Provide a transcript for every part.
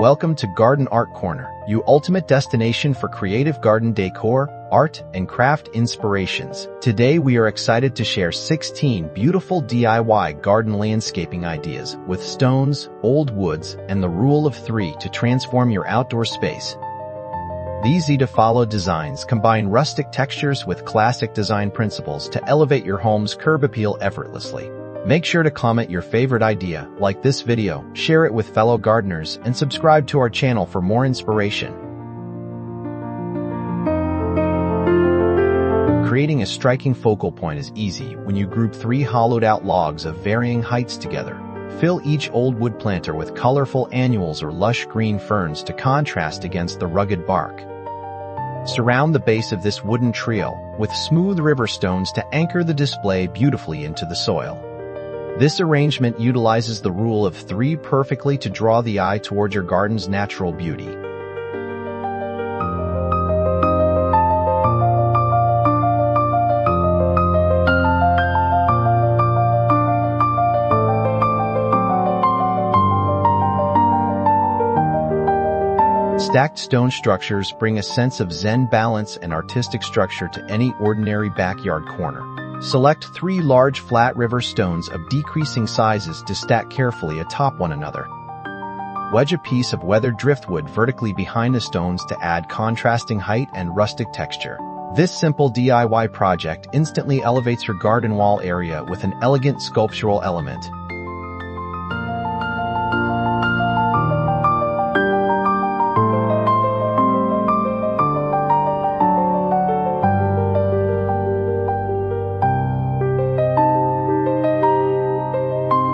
Welcome to Garden Art Corner, your ultimate destination for creative garden decor, art, and craft inspirations. Today we are excited to share 16 beautiful DIY garden landscaping ideas with stones, old woods, and the rule of 3 to transform your outdoor space. These easy-to-follow designs combine rustic textures with classic design principles to elevate your home's curb appeal effortlessly. Make sure to comment your favorite idea, like this video, share it with fellow gardeners, and subscribe to our channel for more inspiration. Creating a striking focal point is easy when you group 3 hollowed-out logs of varying heights together. Fill each old wood planter with colorful annuals or lush green ferns to contrast against the rugged bark. Surround the base of this wooden trio with smooth river stones to anchor the display beautifully into the soil. This arrangement utilizes the rule of 3 perfectly to draw the eye toward your garden's natural beauty. Stacked stone structures bring a sense of Zen balance and artistic structure to any ordinary backyard corner. Select 3 large flat river stones of decreasing sizes to stack carefully atop one another. Wedge a piece of weathered driftwood vertically behind the stones to add contrasting height and rustic texture. This simple DIY project instantly elevates your garden wall area with an elegant sculptural element.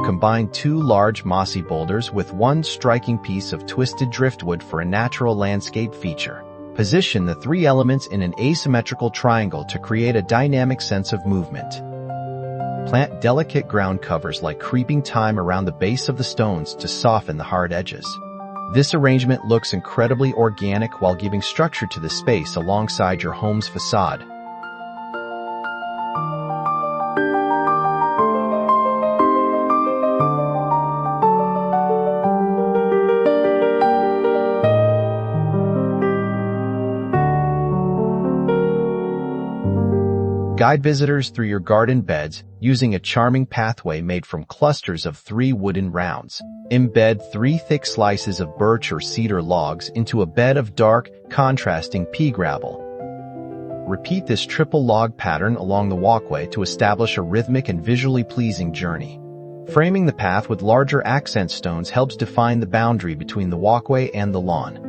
Combine 2 large mossy boulders with 1 striking piece of twisted driftwood for a natural landscape feature. Position the 3 elements in an asymmetrical triangle to create a dynamic sense of movement. Plant delicate ground covers like creeping thyme around the base of the stones to soften the hard edges. This arrangement looks incredibly organic while giving structure to the space alongside your home's facade. Guide visitors through your garden beds using a charming pathway made from clusters of 3 wooden rounds. Embed 3 thick slices of birch or cedar logs into a bed of dark, contrasting pea gravel. Repeat this triple log pattern along the walkway to establish a rhythmic and visually pleasing journey. Framing the path with larger accent stones helps define the boundary between the walkway and the lawn.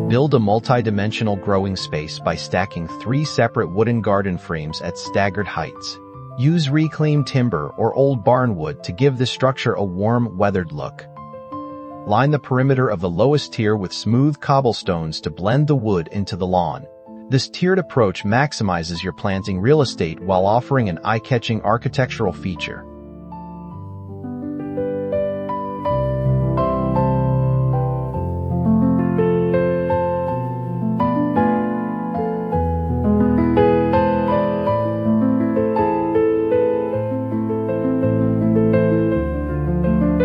Build a multi-dimensional growing space by stacking 3 separate wooden garden frames at staggered heights. Use reclaimed timber or old barnwood to give the structure a warm, weathered look. Line the perimeter of the lowest tier with smooth cobblestones to blend the wood into the lawn. This tiered approach maximizes your planting real estate while offering an eye-catching architectural feature.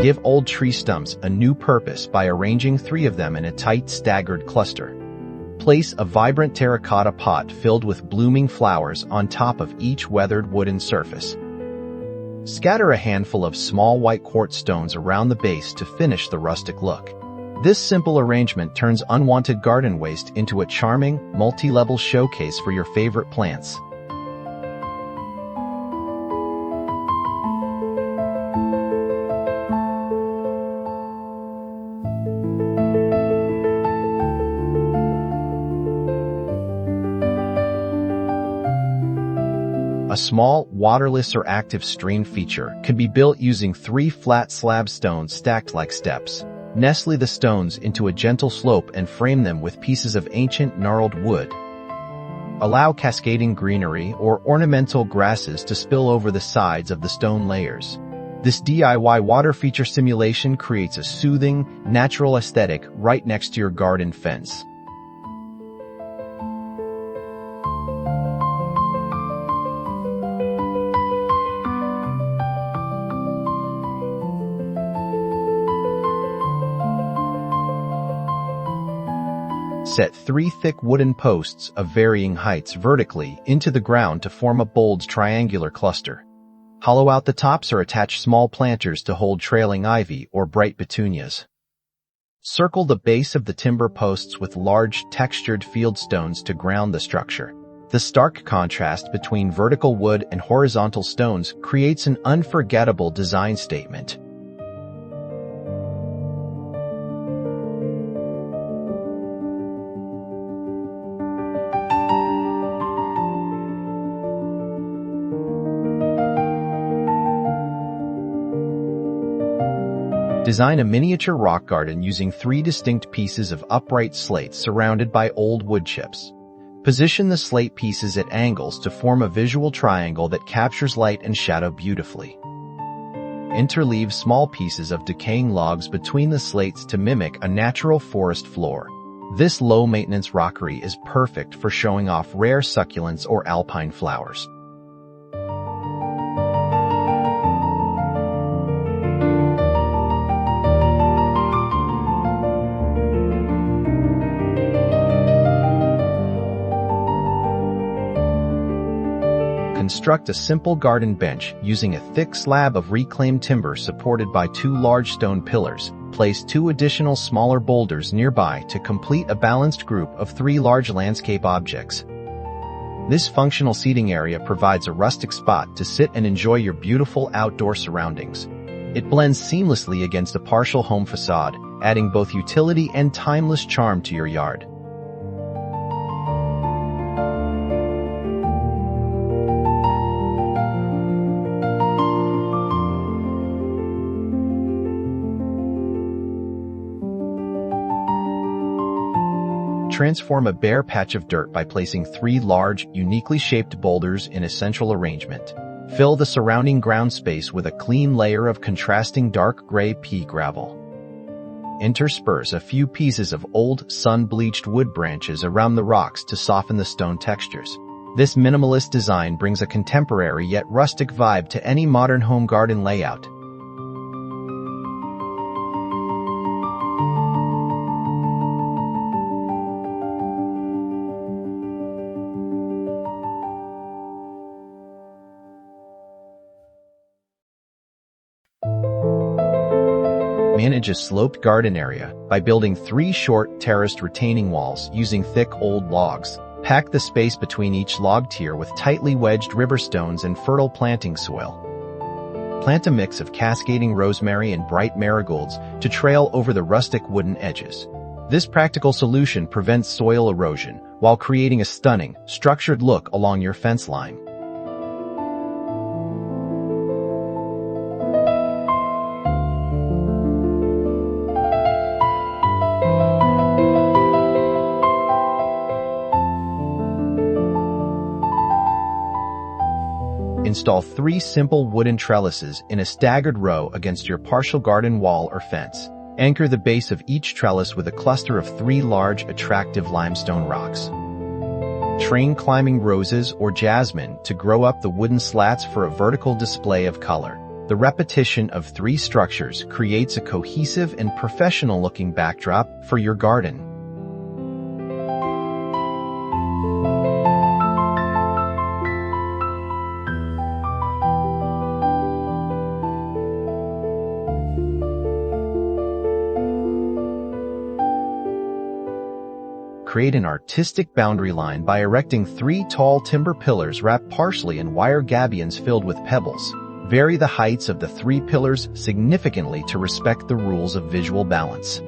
Give old tree stumps a new purpose by arranging 3 of them in a tight, staggered cluster. Place a vibrant terracotta pot filled with blooming flowers on top of each weathered wooden surface. Scatter a handful of small white quartz stones around the base to finish the rustic look. This simple arrangement turns unwanted garden waste into a charming, multi-level showcase for your favorite plants. A small, waterless or active stream feature can be built using 3 flat slab stones stacked like steps. Nestle the stones into a gentle slope and frame them with pieces of ancient, gnarled wood. Allow cascading greenery or ornamental grasses to spill over the sides of the stone layers. This DIY water feature simulation creates a soothing, natural aesthetic right next to your garden fence. Set 3 thick wooden posts of varying heights vertically into the ground to form a bold triangular cluster. Hollow out the tops or attach small planters to hold trailing ivy or bright petunias. Circle the base of the timber posts with large textured field stones to ground the structure. The stark contrast between vertical wood and horizontal stones creates an unforgettable design statement. Design a miniature rock garden using 3 distinct pieces of upright slate surrounded by old wood chips. Position the slate pieces at angles to form a visual triangle that captures light and shadow beautifully. Interleave small pieces of decaying logs between the slates to mimic a natural forest floor. This low-maintenance rockery is perfect for showing off rare succulents or alpine flowers. Construct a simple garden bench using a thick slab of reclaimed timber supported by 2 large stone pillars. Place 2 additional smaller boulders nearby to complete a balanced group of 3 large landscape objects. This functional seating area provides a rustic spot to sit and enjoy your beautiful outdoor surroundings. It blends seamlessly against a partial home facade, adding both utility and timeless charm to your yard. Transform a bare patch of dirt by placing 3 large, uniquely shaped boulders in a central arrangement. Fill the surrounding ground space with a clean layer of contrasting dark gray pea gravel. Intersperse a few pieces of old, sun-bleached wood branches around the rocks to soften the stone textures. This minimalist design brings a contemporary yet rustic vibe to any modern home garden layout. Manage a sloped garden area by building 3 short, terraced retaining walls using thick old logs. Pack the space between each log tier with tightly wedged river stones and fertile planting soil. Plant a mix of cascading rosemary and bright marigolds to trail over the rustic wooden edges. This practical solution prevents soil erosion while creating a stunning, structured look along your fence line. Install 3 simple wooden trellises in a staggered row against your partial garden wall or fence. Anchor the base of each trellis with a cluster of 3 large, attractive limestone rocks. Train climbing roses or jasmine to grow up the wooden slats for a vertical display of color. The repetition of 3 structures creates a cohesive and professional-looking backdrop for your garden. Create an artistic boundary line by erecting 3 tall timber pillars wrapped partially in wire gabions filled with pebbles. Vary the heights of the 3 pillars significantly to respect the rules of visual balance.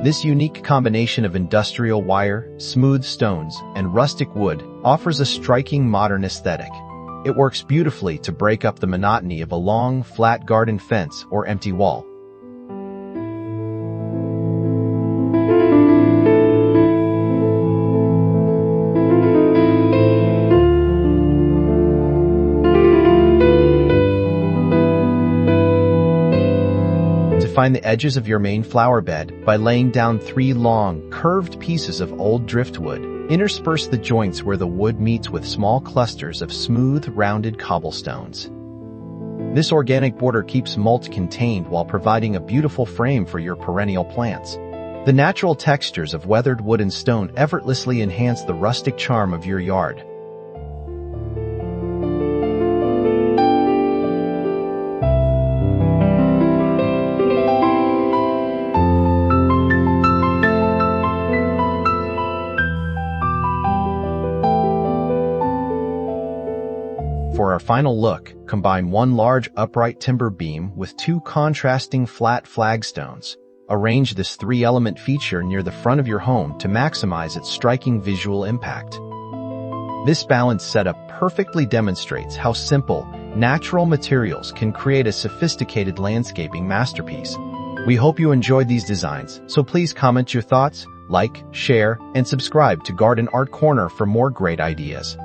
This unique combination of industrial wire, smooth stones, and rustic wood offers a striking modern aesthetic. It works beautifully to break up the monotony of a long, flat garden fence or empty wall. Define the edges of your main flower bed by laying down 3 long, curved pieces of old driftwood. Intersperse the joints where the wood meets with small clusters of smooth, rounded cobblestones. This organic border keeps mulch contained while providing a beautiful frame for your perennial plants. The natural textures of weathered wood and stone effortlessly enhance the rustic charm of your yard. For our final look, combine 1 large upright timber beam with 2 contrasting flat flagstones. Arrange this 3-element feature near the front of your home to maximize its striking visual impact. This balanced setup perfectly demonstrates how simple, natural materials can create a sophisticated landscaping masterpiece. We hope you enjoyed these designs, so please comment your thoughts, like, share, and subscribe to Garden Art Corner for more great ideas.